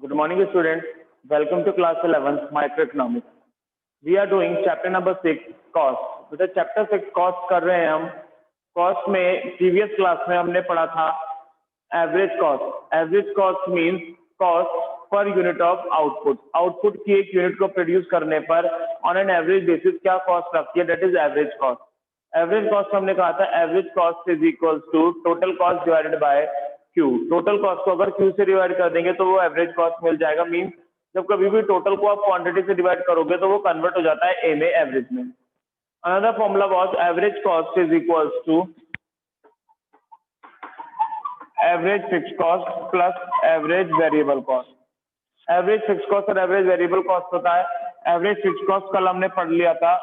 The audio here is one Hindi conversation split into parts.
Good morning, students. Welcome to class 11th Microeconomics. We are doing chapter number 6 cost. बेटा चैप्टर 6 कॉस्ट कर रहे हैं हम. कॉस्ट में प्रीवियस क्लास में हमने पढ़ा था average cost. Average cost means cost per unit of output. Output की एक यूनिट को प्रोड्यूस करने पर ऑन एन एवरेज बेसिस क्या कॉस्ट लगती है, that is average cost. Average cost हमने कहा था average cost is equals to total cost divided by Q. Total cost को अगर क्यू से डिवाइड कर देंगे तो वो एवरेज कॉस्ट मिल जाएगा. मींस जब कभी भी टोटल को आप क्वांटिटी से डिवाइड करोगे तो वो कन्वर्ट हो जाता है ए में, एवरेज में. Another formula was average cost is equals to average fixed cost plus average variable cost. Average fixed cost और एवरेज वेरिएबल कॉस्ट होता है. एवरेज फिक्स्ड कॉस्ट कल हमने पढ़ लिया था.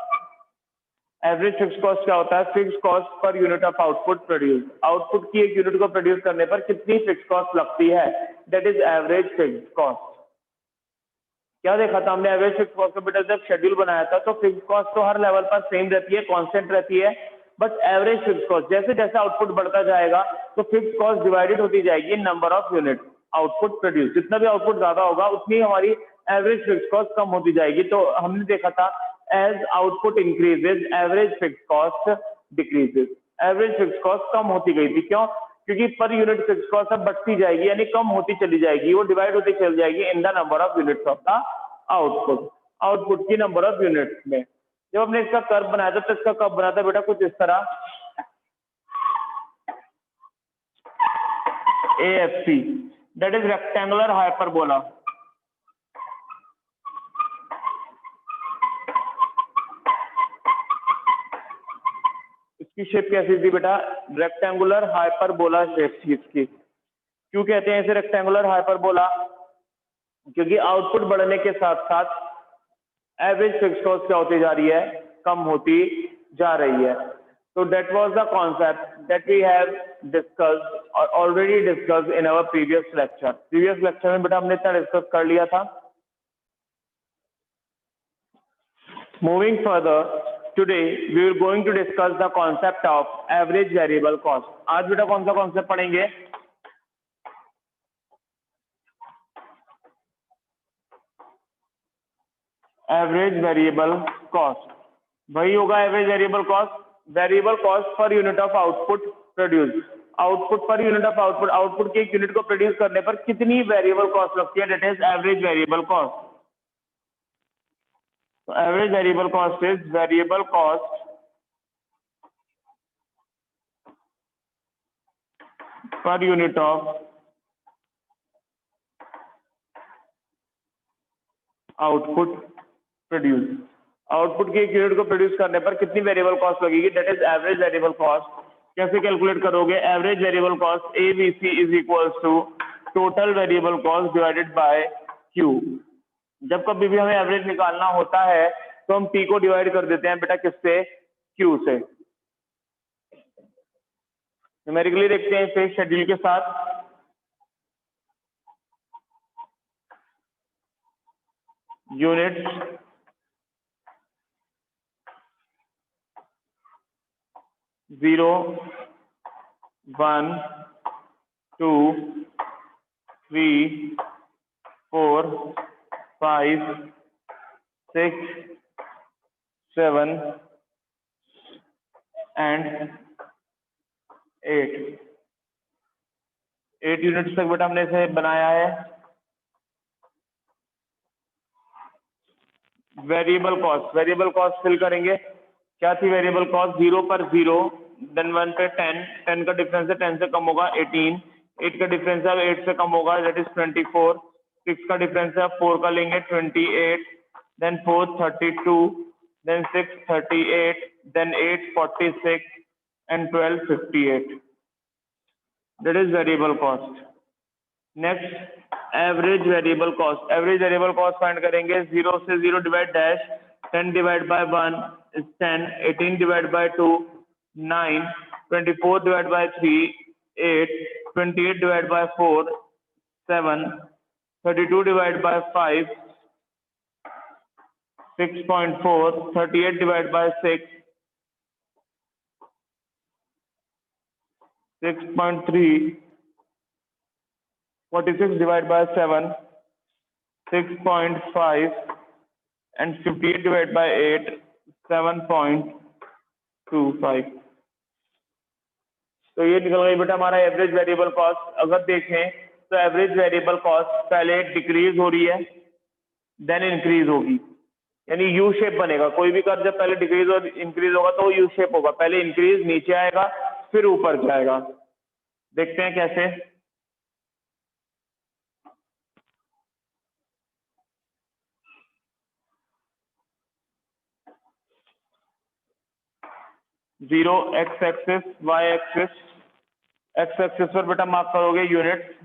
एवरेज फिक्स्ड कॉस्ट क्या होता है? Fixed cost per unit of output produce. Output की एक यूनिट को प्रोड्यूस करने पर कितनी फिक्स्ड कॉस्ट लगती है, that is average fixed cost. क्या देखा था हमने एवरेज फिक्स्ड कॉस्ट का बेटा? जब शेड्यूल बनाया था तो फिक्स्ड कॉस्ट तो हर लेवल पर सेम रहती है, कांस्टेंट रहती है. बट एवरेज फिक्स्ड कॉस्ट जैसे जैसे आउटपुट बढ़ता जाएगा तो फिक्स्ड कॉस्ट डिवाइडेड होती जाएगी number of unit output produce. जितना भी आउटपुट ज्यादा होगा उतनी हमारी एवरेज फिक्स्ड कॉस्ट कम होती जाएगी. तो हमने देखा था as output increases average fixed cost decreases. Average fixed cost कम होती गई थी. क्यों? क्योंकि पर यूनिट फिक्स्ड कॉस्ट अब बढ़ती जाएगी, यानी कम होती चली जाएगी. वो डिवाइड होती चली जाएगी in the number of units of the output. Output की नंबर ऑफ यूनिट्स में. जब हमने इसका कर्व बनाया था तो इसका कर्व बना था बेटा कुछ इस तरह AFC, that is rectangular hyperbola. इसकी शेप कैसी थी बेटा? रेक्टेंगुलर हाइपरबोला शेप थी इसकी. क्यों कहते हैं इसे रेक्टेंगुलर हाइपरबोला? क्योंकि आउटपुट बढ़ने के साथ साथ एवरेज फिक्स्ड कॉस्ट क्या होती जा रही है? कम होती जा रही है. तो that was the concept that we have discussed और already discussed in our previous lecture. Previous lecture में बेटा हमने इतना डिस्कस कर लिया था. Moving further, today we are going to discuss the concept of average variable cost. आज बेटा कौन सा कॉन्सेप्ट पढ़ेंगे? Average variable cost. वही होगा average variable cost. Variable cost per unit of output produce. Output पर यूनिट ऑफ आउटपुट, आउटपुट की एक यूनिट को प्रोड्यूस करने पर कितनी वेरिएबल कॉस्ट लगती है, that is average variable cost. Average variable cost is variable cost per unit of output produce. Output की एक यूनिट को प्रोड्यूस करने पर कितनी वेरिएबल कॉस्ट लगेगी, that is average variable cost. कैसे कैलकुलेट करोगे? Average variable cost ABC is equals to total variable cost divided by Q. जब कभी भी हमें एवरेज निकालना होता है तो हम P को डिवाइड कर देते हैं बेटा किससे? Q से. न्यूमेरिकली देखते हैं इसे शेड्यूल के साथ. Units 0 1 2 3 4 5 6 7 and 8. 8 यूनिट्स तक बेटा हमने इसे बनाया है. Variable cost, variable cost fill करेंगे. क्या थी वेरिएबल कॉस्ट? 0 पर 0, देन 1 पे 10, 10 का डिफरेंस है 10 से कम होगा 18, 8 का डिफरेंस है 8 से कम होगा दैट इज 24, 6 का डिफरेंस है 4 का लेंगे 28, then 4 32, then 6 38, then 8 46 and 12 58. That is variable cost. Next, average variable cost. Average variable cost find करेंगे. 0 से 0 divide dash, 10 divided by 1 is 10, 18 divided by 2 9, 24 divided by 3 8, 28 divided by 4 7, 32 divided by 5 6.4, 38 divided by 6 6.3, 46 divided by 7 6.5 and 58 divided by 8, 7.25। तो ये निकल गई बेटा हमारा एवरेज वेरिएबल कॉस्ट। अगर देखें तो एवरेज वेरिएबल कॉस्ट पहले डिक्रीज हो रही है, देन इंक्रीज होगी, यानी यू शेप बनेगा। कोई भी कर्व जब पहले डिक्रीज और इंक्रीज होगा तो वो यू शेप होगा, पहले इंक्रीज नीचे आएगा फिर ऊपर जाएगा। देखते हैं कैसे। 0 x axis, Y axis. X axis पर बेटा मार्क करोगे यूनिट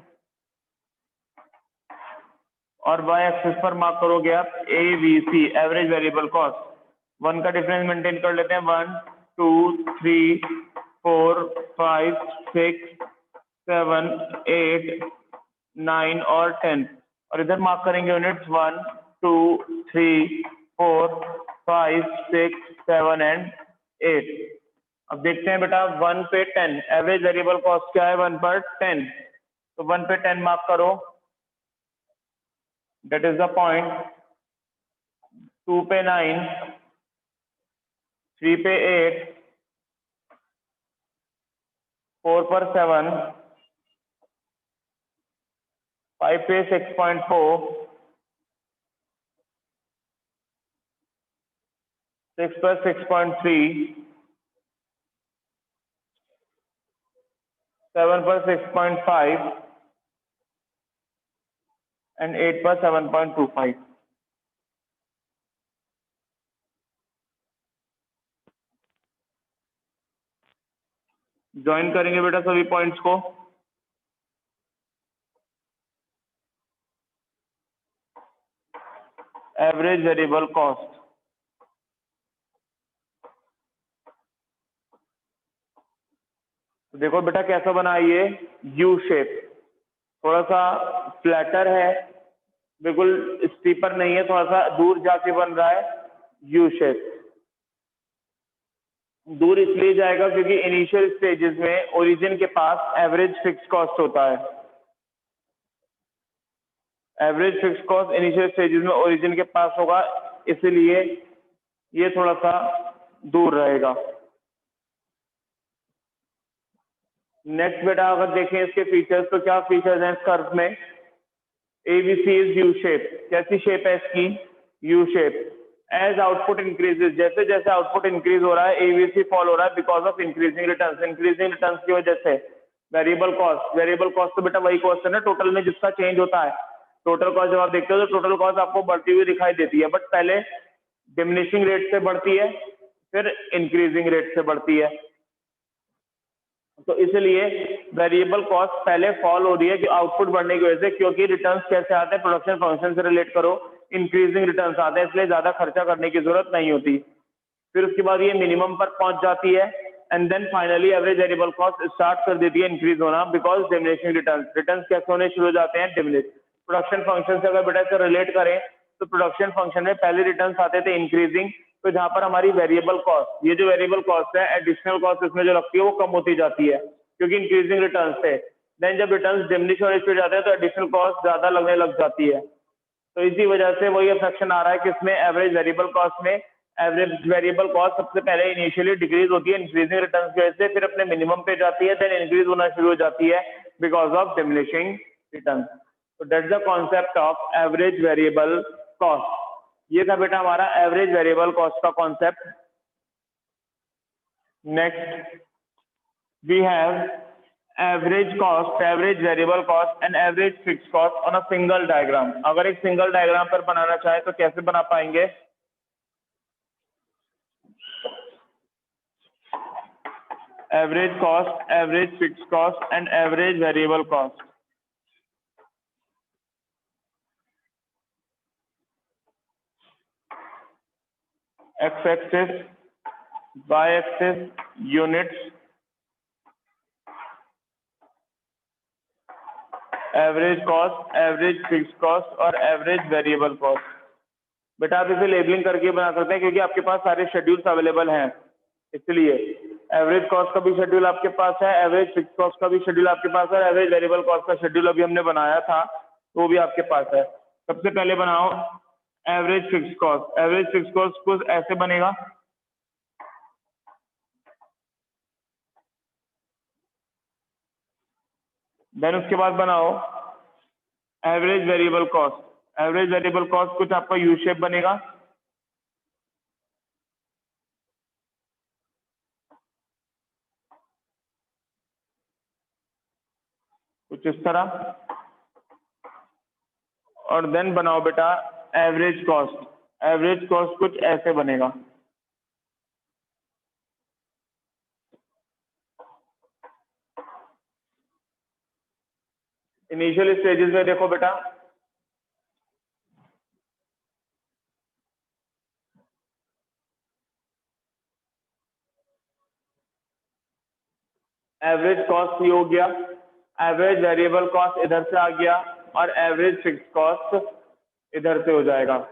और वाई एक्सिस पर मार्क करोगे आप एवीसी, एवरेज वेरिएबल कॉस्ट। 1 का डिफरेंस मेंटेन कर लेते हैं, 1 2 3 4 5 6 7 8 9 और 10, और इधर मार्क करेंगे यूनिट्स 1 2 3 4 5 6 7 एंड 8। अब देखते हैं बेटा 1 पे 10, एवरेज वेरिएबल कॉस्ट क्या है 1 पर 10, तो 1 पे 10 मार्क करो, that is the point। 2 पे 9, 3 पे 8, 4 पर 7, 5 पे 6.4, 6 पर 6.3, 7 पर 6.5 एंड 8 पर 7.25। ज्वाइन करेंगे बेटा सभी पॉइंट्स को। एवरेज वेरिएबल कॉस्ट, देखो बेटा कैसा बना ये यू शेप, थोड़ा सा फ्लैटर है, बिल्कुल स्टीपर नहीं है, थोड़ा सा दूर जाके बन रहा है यू शेप। दूर इसलिए जाएगा क्योंकि इनिशियल स्टेजेस में ओरिजिन के पास एवरेज फिक्स कॉस्ट होता है। Average fix cost initial stages में ओरिजिन के पास होगा, इसलिए ये थोड़ा सा दूर रहेगा। नेक्स्ट बेटा अगर देखें इसके फीचर्स, तो क्या फीचर्स हैं इस कर्व में। एबीसी इज यू शेप, कैसी शेप है इसकी, U shape. As output increases, जैसे जैसे आउटपुट इंक्रीज हो रहा है एबीसी फॉल हो रहा है because of increasing returns. Increasing returns की वजह से वेरिएबल कॉस्ट, वेरिएबल कॉस्ट तो बेटा वही कॉस्ट है ना टोटल में जिसका चेंज होता है। टोटल कॉस्ट जब आप देखते हो तो टोटल कॉस्ट आपको बढ़ती हुई दिखाई देती है, बट पहले डिमिनिशिंग रेट से बढ़ती है फिर इंक्रीजिंग रेट से बढ़ती है। तो इसलिए वेरिएबल कॉस्ट पहले फॉल हो रही है कि आउटपुट बढ़ने की वजह से, क्योंकि रिटर्न्स कैसे आते हैं, प्रोडक्शन फंक्शन से रिलेट करो, इंक्रीजिंग रिटर्न्स आते हैं, इसलिए ज्यादा खर्चा करने की जरूरत नहीं होती। फिर उसके बाद ये मिनिमम पर पहुंच जाती है and then finally average variable cost start कर देती है इंक्रीज होना बिकॉज डिमिनिशिंग रिटर्न्स। रिटर्न्स कैसे होने शुरू हो जाते हैं, डिमिनिश। प्रोडक्शन फंक्शन से अगर बेटा से रिलेट करें तो प्रोडक्शन फंक्शन में पहले रिटर्न्स आते थे इंक्रीजिंग, तो जहां पर हमारी वेरिएबल कॉस्ट, ये जो वेरिएबल कॉस्ट है एडिशनल कॉस्ट इसमें जो लगती है वो कम होती जाती है क्योंकि इंक्रीजिंग रिटर्न्स से। देन जब रिटर्न्स डिमिनिश होने शुरू हो जाते हैं तो एडिशनल कॉस्ट ज्यादा लगने लग जाती है। तो इसी वजह से वही अफेक्शन आ रहा है कि इसमें एवरेज वेरिएबल कॉस्ट में एवरेज वेरिएबल कॉस्ट सबसे पहले इनिशियली डिक्रीज होती है इंक्रीजिंग रिटर्न्स की वजह से, फिर अपने मिनिमम पे जाती है, देन इंक्रीज होना शुरू हो जाती है बिकॉज ऑफ डिमिनिशिंग रिटर्न्स। तो that's the concept of average variable cost. ये था बेटा हमारा एवरेज वेरिएबल कॉस्ट का concept. Next we have average cost, average variable cost and average fix cost on a single diagram. अगर एक सिंगल डायग्राम पर बनाना चाहे तो कैसे बना पाएंगे। Average cost, average fix cost and average variable cost. X axis, Y axis, units, average cost, average fix cost और एवरेज वेरिएबल कॉस्ट। बेटा आप इसे लेबलिंग करके बना सकते हैं क्योंकि आपके पास सारे शेड्यूल्स अवेलेबल हैं, इसलिए एवरेज कॉस्ट का भी शेड्यूल आपके पास है, एवरेज फिक्स कॉस्ट का भी शेड्यूल आपके पास है, एवरेज वेरिएबल कॉस्ट का शेड्यूल अभी हमने बनाया था वो भी आपके पास है। सबसे पहले बनाओ average fix cost. Average fix cost कुछ ऐसे बनेगा, देन उसके बाद बनाओ average variable cost. Average variable cost कुछ आपका यू शेप बनेगा, कुछ इस तरह। और देन बनाओ बेटा एवरेज कॉस्ट। एवरेज कॉस्ट कुछ ऐसे बनेगा। इनिशियल स्टेजेस में देखो बेटा, एवरेज कॉस्ट ये हो गया, एवरेज वेरिएबल कॉस्ट इधर से आ गया, और एवरेज फिक्स कॉस्ट इधर से हो जाएगा।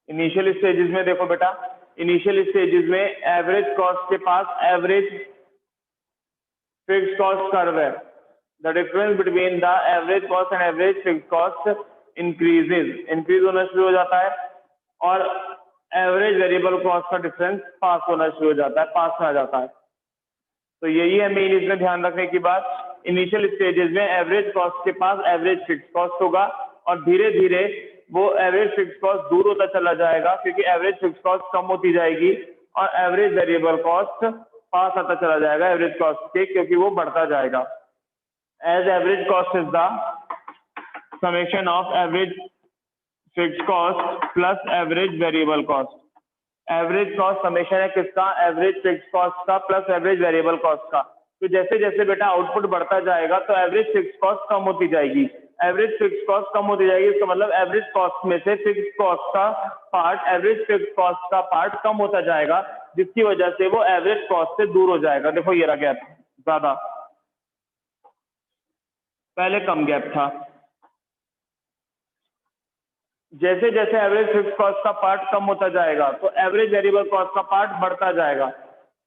इनिशियल स्टेजेस में देखो बेटा, इनिशियल स्टेजेस में एवरेज कॉस्ट के पास एवरेज फिक्स कॉस्ट कर्व है। The difference between the average cost and average fix cost increase होना शुरू हो जाता है, और एवरेज वेरिएबल कॉस्ट का डिफरेंस पास होना शुरू हो जाता है, पास में आ जाता है। तो यही है मेन इसमें ध्यान रखने की बात। इनिशियल स्टेजेस में एवरेज कॉस्ट के पास एवरेज फिक्स कॉस्ट होगा, और धीरे धीरे वो एवरेज फिक्स कॉस्ट दूर होता चला जाएगा, क्योंकि एवरेज फिक्स कॉस्ट कम होती जाएगी और एवरेज वेरिएबल कॉस्ट पास आता चला जाएगा एवरेज कॉस्ट के, क्योंकि वो बढ़ता जाएगा। As average cost is the summation of average fix cost plus average variable cost. Average cost summation है किसका? एवरेज फिक्स कॉस्ट का प्लस एवरेज वेरिएबल कॉस्ट का। तो जैसे जैसे बेटा आउटपुट बढ़ता जाएगा तो एवरेज फिक्स कॉस्ट कम होती जाएगी। एवरेज फिक्स कॉस्ट कम होती जाएगी, इसका मतलब एवरेज कॉस्ट में से फिक्स कॉस्ट का पार्ट, एवरेज फिक्स कॉस्ट का पार्ट कम होता जाएगा, जिसकी वजह से वो एवरेज कॉस्ट से दूर हो जाएगा। देखो ये रहा गैप ज्यादा, पहले कम गैप था। जैसे जैसे एवरेज फिक्स कॉस्ट का पार्ट कम होता जाएगा तो एवरेज वेरिएबल कॉस्ट का पार्ट बढ़ता जाएगा,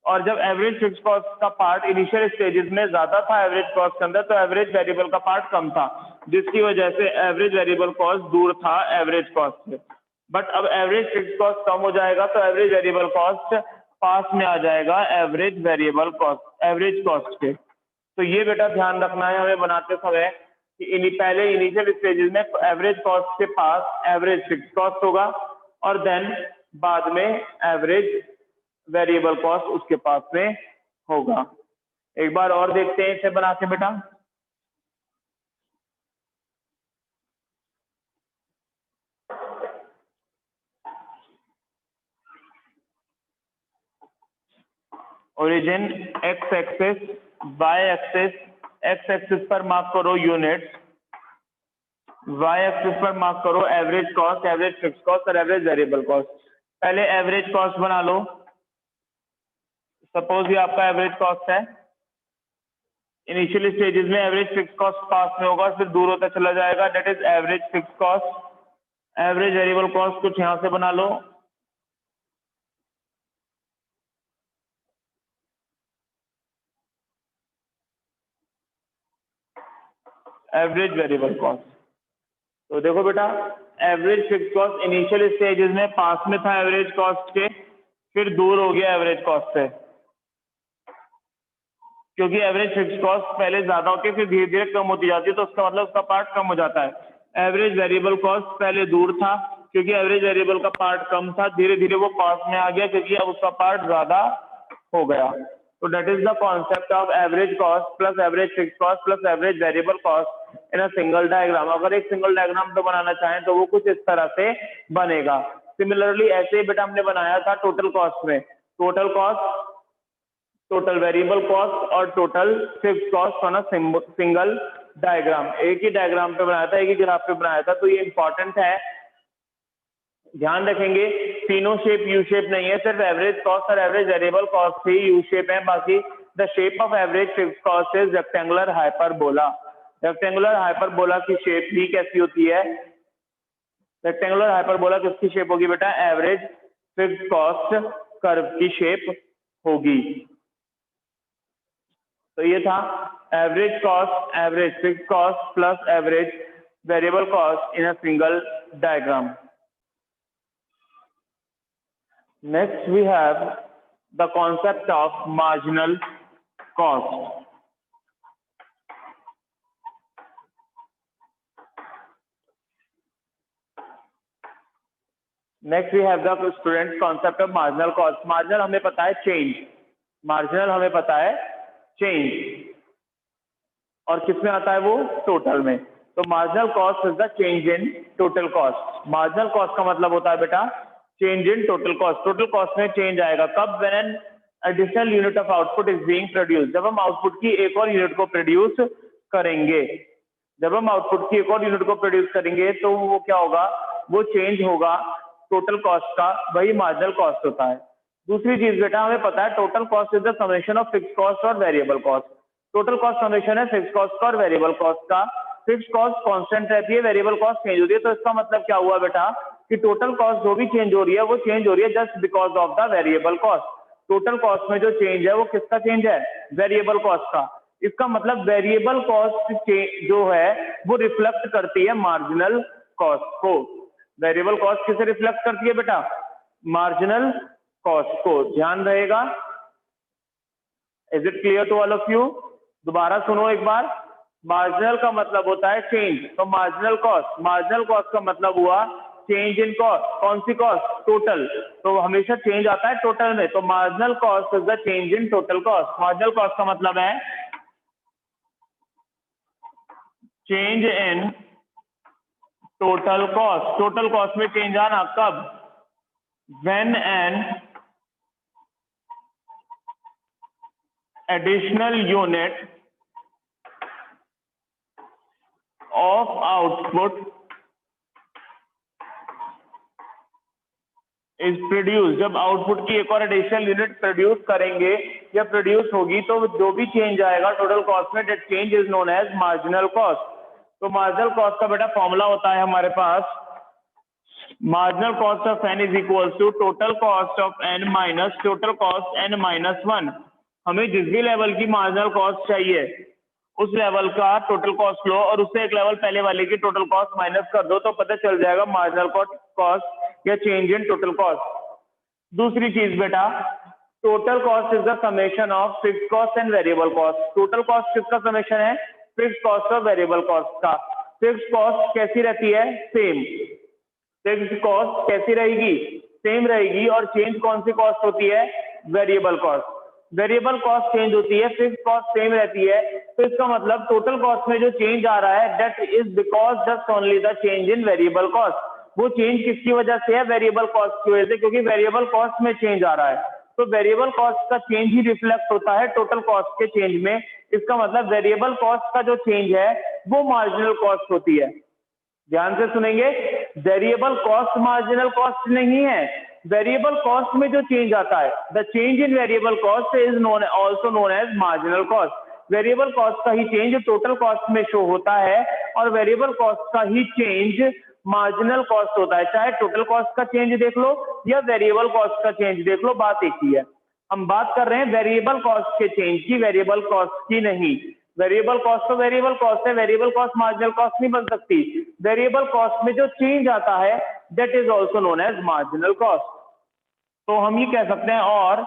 और जब एवरेज फिक्स कॉस्ट का पार्ट इनिशियल स्टेजेस में ज्यादा था एवरेज कॉस्ट के अंदर, तो एवरेज वेरिएबल का पार्ट कम था, जिसकी वजह से एवरेज वेरिएबल कॉस्ट दूर था एवरेज कॉस्ट से। बट अब एवरेज फिक्स कॉस्ट कम हो जाएगा तो एवरेज वेरिएबल कॉस्ट पास में आ जाएगा average variable cost, average cost के। तो ये बेटा ध्यान रखना है हमें बनाते समय कि पहले इनिशियल स्टेजेस में एवरेज कॉस्ट के पास एवरेज फिक्स कॉस्ट होगा, और देन बाद में एवरेज वेरिएबल कॉस्ट उसके पास में होगा। एक बार और देखते हैं इसे बना के बेटा। Origin X axis, Y axis, x axis पर मार्क करो यूनिट्स, वाई एक्सिस पर मार्क करो average cost, average fix cost और एवरेज वेरिएबल कॉस्ट। पहले एवरेज कॉस्ट बना लो। सपोज ये आपका एवरेज कॉस्ट है, इनिशियल स्टेजेस में एवरेज फिक्स कॉस्ट पास में होगा, फिर दूर होता चला जाएगा, that is average fix cost. Average variable cost कुछ यहां से बना लो, एवरेज वेरिएबल कॉस्ट। तो देखो बेटा, average fix cost initial stages में पास में था एवरेज कॉस्ट के, फिर दूर हो गया एवरेज कॉस्ट से, क्योंकि एवरेज फिक्स कॉस्ट पहले ज्यादा होती है फिर धीरे धीरे कम होती जाती है, तो उसका मतलब उसका पार्ट कम हो जाता है। एवरेज वेरिएबल कॉस्ट पहले दूर था, क्योंकि एवरेज वेरिएबल का पार्ट कम था, धीरे धीरे वो पास में आ गया, क्योंकि अब उसका पार्ट ज्यादा हो गया। तो that is the concept of average cost plus average fix cost plus average variable cost in a single diagram. अगर एक सिंगल डायग्राम तो बनाना चाहें तो वो कुछ इस तरह से बनेगा। सिमिलरली ऐसे ही बेटा हमने बनाया था टोटल कॉस्ट में, total cost, total variable cost और total fix cost on a single diagram. एक ही डायग्राम पे बनाया था, एक ही ग्राफ पे बनाया था। तो ये इंपॉर्टेंट है ध्यान रखेंगे तीनों शेप यू शेप नहीं है, सिर्फ एवरेज कॉस्ट और एवरेज वेरिएबल कॉस्ट ही यू शेप है, बाकी the shape of average fix cost is rectangular hyperbola. Rectangular hyperbola की शेप ही कैसी होती है? रेक्टेंगुलर हाइपरबोला किसकी शेप होगी बेटा? एवरेज फिक्स कॉस्ट कर्व की शेप होगी। तो ये था average cost, average fix cost plus average variable cost in a single diagram. Next we have the concept of marginal cost. Next we have the student concept of marginal cost. Marginal हमें पता है change, marginal हमें पता है change, और किसमें आता है वो? टोटल में। तो marginal cost is the change in total cost. Marginal cost का मतलब होता है बेटा change in total cost. Total cost में चेंज आएगा कब? When an additional unit of output is being produce, जब हम आउटपुट की एक और यूनिट को प्रोड्यूस करेंगे। जब हम आउटपुट की एक और यूनिट को प्रोड्यूस करेंगे तो वो क्या होगा? वो चेंज होगा टोटल कॉस्ट का, वही मार्जिनल कॉस्ट होता है। दूसरी चीज बेटा हमें पता है total cost is the summation of fix cost और variable cost. Total cost summation है फिक्स कॉस्ट का और वेरिएबल कॉस्ट का। फिक्स कॉस्ट कांस्टेंट रहती है, वेरिएबल कॉस्ट चेंज होती है। तो इसका मतलब क्या हुआ बेटा कि टोटल कॉस्ट जो भी चेंज हो रही है वो चेंज हो रही है just because of the variable cost. Total cost में जो चेंज है वो किसका चेंज है? वेरिएबल कॉस्ट का। इसका मतलब वेरिएबल कॉस्ट जो है वो रिफ्लेक्ट करती है मार्जिनल कॉस्ट को। वेरिएबल कॉस्ट किसे रिफ्लेक्ट करती है बेटा? मार्जिनल कॉस्ट को। ध्यान रहेगा। Is it clear to all of you? दोबारा सुनो एक बार। मार्जिनल का मतलब होता है चेंज, तो मार्जिनल कॉस्ट का मतलब हुआ चेंज इन कॉस्ट। कौन सी कॉस्ट? टोटल। तो हमेशा चेंज आता है टोटल में, तो marginal cost is the change in total cost. Marginal cost का मतलब है change in total cost. Total cost में चेंज आना कब? When an additional unit of output is produce. जब आउटपुट की एक और एडिशनल यूनिट प्रोड्यूस करेंगे या प्रोड्यूस होगी तो जो भी चेंज आएगा टोटल कॉस्ट में, that change is known as marginal cost. तो मार्जिनल कॉस्ट का बेटा फॉर्मूला होता है हमारे पास, marginal cost of N is equal to total cost of N minus total cost N minus one. हमें जिस भी लेवल की मार्जिनल कॉस्ट चाहिए उस लेवल का टोटल कॉस्ट लो और उससे एक लेवल पहले वाले की टोटल कॉस्ट माइनस कर दो तो पता चल जाएगा मार्जिनल कॉस्ट या चेंज इन टोटल कॉस्ट। दूसरी चीज बेटा total cost is the summation of fix cost and variable cost. Total cost किसका समेशन है? फिक्स कॉस्ट और वेरिएबल कॉस्ट का। फिक्स कॉस्ट कैसी रहती है? सेम। फिक्स कॉस्ट कैसी रहेगी? सेम रहेगी। और चेंज कौन सी कॉस्ट होती है? Variable cost. Variable cost change होती है, फिक्स कॉस्ट सेम रहती है। तो इसका मतलब टोटल कॉस्ट में जो चेंज आ रहा है that is because just only the change in variable cost. वो चेंज किसकी वजह से है? वेरिएबल कॉस्ट की वजह से, क्योंकि वेरिएबल कॉस्ट में चेंज आ रहा है। तो वेरिएबल कॉस्ट का चेंज ही रिफ्लेक्ट होता है टोटल कॉस्ट के चेंज में। इसका मतलब वेरिएबल कॉस्ट का जो चेंज है वो मार्जिनल कॉस्ट होती है। ध्यान से सुनेंगे, वेरिएबल कॉस्ट मार्जिनल कॉस्ट नहीं है। वेरिएबल कॉस्ट में जो चेंज आता है, the change in variable cost is known also known as marginal cost. Variable cost का ही चेंज टोटल कॉस्ट में शो होता है और वेरिएबल कॉस्ट का ही चेंज मार्जिनल कॉस्ट होता है। चाहे टोटल कॉस्ट का चेंज देख लो या वेरिएबल कॉस्ट का चेंज देख लो, बात एक ही है। हम बात कर रहे हैं वेरिएबल कॉस्ट के चेंज की, वेरिएबल कॉस्ट की नहीं। वेरिएबल कॉस्ट तो वेरिएबल कॉस्ट है, वेरिएबल कॉस्ट मार्जिनल कॉस्ट नहीं बन सकती। वेरिएबल कॉस्ट में जो चेंज आता है that is also known as marginal cost. तो हम ये कह सकते हैं और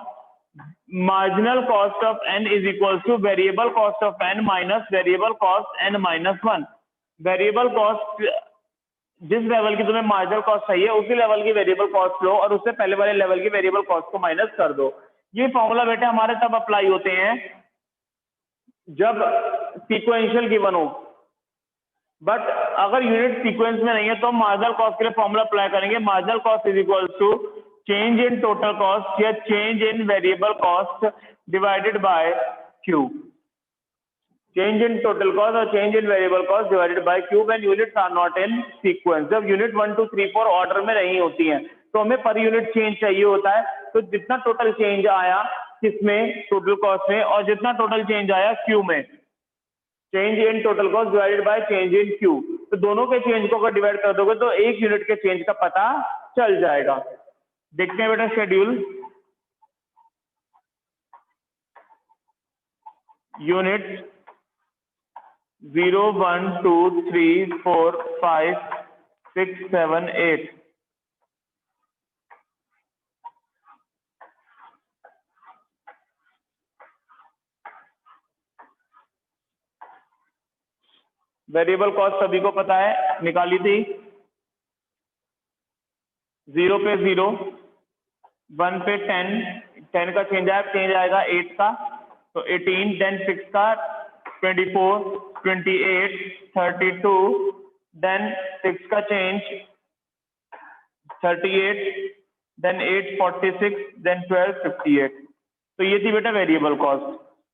marginal cost of N is equal to variable cost of N minus variable cost N minus one. Variable cost जिस लेवल की तुम्हें मार्जिनल कॉस्ट चाहिए उसी लेवल की वेरिएबल कॉस्ट लो और उससे पहले वाले लेवल की वेरिएबल कॉस्ट को माइनस कर दो। ये फॉर्मूला बेटे हमारे तब अप्लाई होते हैं जब सीक्वेंशियल गिवन हो, बट अगर यूनिट सीक्वेंस में नहीं है तो मार्जिनल कॉस्ट के लिए फॉर्मूला अप्लाई करेंगे, marginal cost is equal to change in total cost या change in variable cost divided by Q. Change in total cost और change in variable cost divided by Q when units are not in sequence. जब यूनिट 1 2 3 4 ऑर्डर में नहीं होती हैं तो हमें पर यूनिट चेंज चाहिए होता है। तो जितना टोटल चेंज आया किसमें, टोटल कॉस्ट में, और जितना टोटल चेंज आया क्यू में, change in total cost divided by change in Q, तो दोनों के चेंज को अगर डिवाइड कर दोगे तो एक यूनिट के चेंज का पता चल जाएगा। देखते हैं बेटा शेड्यूल। यूनिट 0 1 2 3 4 5 6 7 8 वेरिएबल कॉस्ट सभी को पता है, निकाली थी। 0 पे 0, 1 पे 10, 10 का चेंज आएगा 8 का, तो 18, देन 6 का 24, 28, 32, देन 6 का चेंज 38, देन 8 46, देन 12 58। तो ये थी बेटा वेरिएबल कॉस्ट।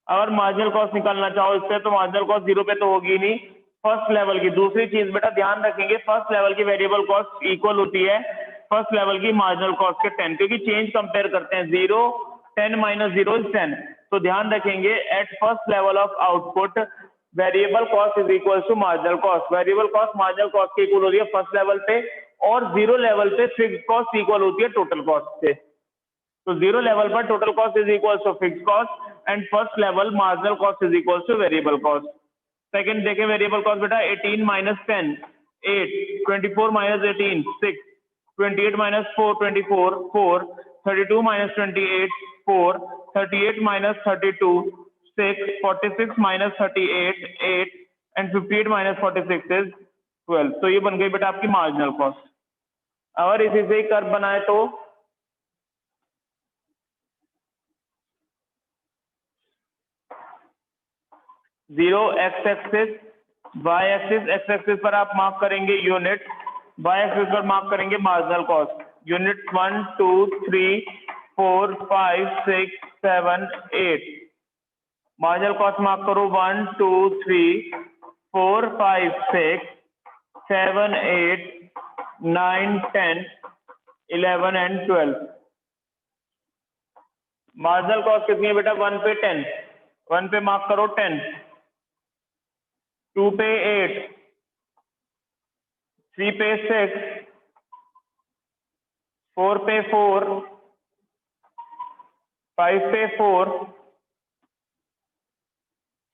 अगर मार्जिनल कॉस्ट निकालना चाहो इससे तो मार्जिनल कॉस्ट 0 पे तो होगी नहीं, फर्स्ट लेवल की। दूसरी चीज बेटा ध्यान रखेंगे, फर्स्ट लेवल की वेरिएबल कॉस्ट इक्वल होती है फर्स्ट लेवल की मार्जिनल कॉस्ट के 10, क्योंकि चेंज कंपेयर करते हैं। 0 10 माइनस 0 इज 10। तो ध्यान रखेंगे at first level of output variable cost is equal to marginal cost. Variable cost marginal cost के इक्वल होती है फर्स्ट लेवल पे, और 0 लेवल पे फिक्स कॉस्ट इक्वल होती है टोटल कॉस्ट से। तो 0 लेवल पर total cost is equal to fix cost and first level marginal cost is equal to variable cost. Second देखें वेरिएबल कॉस्ट बेटा, 18 minus 10 8, 24 minus 18 6, 28 minus 4 24 4, 32 minus 28 4, 38 minus 32 6, 46 minus 38 8 and 58 minus 46 is 12। तो ये बन गई बेटा आपकी मार्जिनल कॉस्ट। अगर इसी से ही कर्व बनाए तो 0 x axis, Y axis, x axis पर आप मार्क करेंगे यूनिट, वाई एक्सिस पर मार्क करेंगे marginal cost. Unit 1 2 3 4 5 6 7 8, marginal cost mark करो 1 2 3 4 5 6 7 8 9 10 11 एंड 12। मार्जिनल कॉस्ट कितनी है बेटा, 1 पे 10, 1 पे मार्क करो 10, 2 पे 8, 3 पे 6, 4 पे 4, 5 पे 4,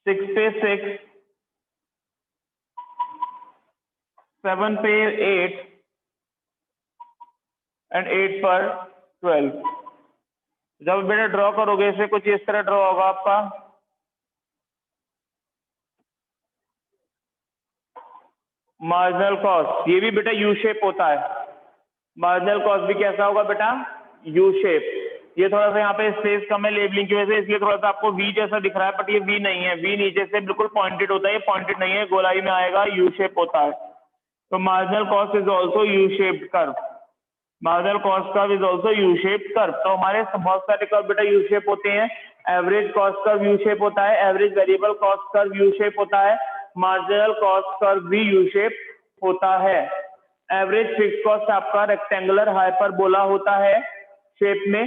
6 पे 6, 7 पे 8 एंड 8 पर 12। जब बेटा ड्रॉ करोगे इसे कुछ इस तरह ड्रॉ होगा आपका। मार्जिनल कॉस्ट ये भी बेटा यू शेप होता है। मार्जिनल कॉस्ट भी कैसा होगा बेटा, यू शेप। ये थोड़ा सा यहाँ पे स्पेस कम है लेबलिंग की वजह से, इसलिए थोड़ा सा आपको वी जैसा दिख रहा है, बट ये वी नहीं है। वी नीचे से बिल्कुल पॉइंटेड होता है, ये पॉइंटेड नहीं है, गोलाई में आएगा, यू शेप होता है। तो marginal cost is also U shaped curve. Marginal cost curve is also U shaped curve. तो हमारे बहुत सारे कर्व बेटा यू शेप होते हैं। Average cost curve U shape होता है, average variable cost curve U shape होता है, मार्जिनल कॉस्ट कर्व भी यू शेप होता है। एवरेज फिक्स कॉस्ट आपका रेक्टेंगुलर हाइपरबोला होता है शेप में।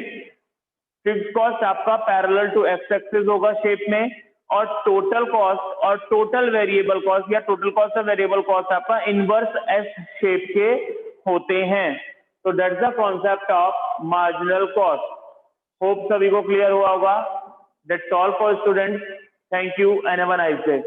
फिक्स कॉस्ट आपका पैरेलल टू एक्स एक्सिस होगा शेप में, और टोटल कॉस्ट और टोटल वेरिएबल कॉस्ट या टोटल कॉस्ट और वेरिएबल कॉस्ट आपका इनवर्स एस शेप के होते हैं। तो that's the concept of marginal cost. Hope सभी को क्लियर हुआ होगा। That's all for students. Thank you and have a nice day.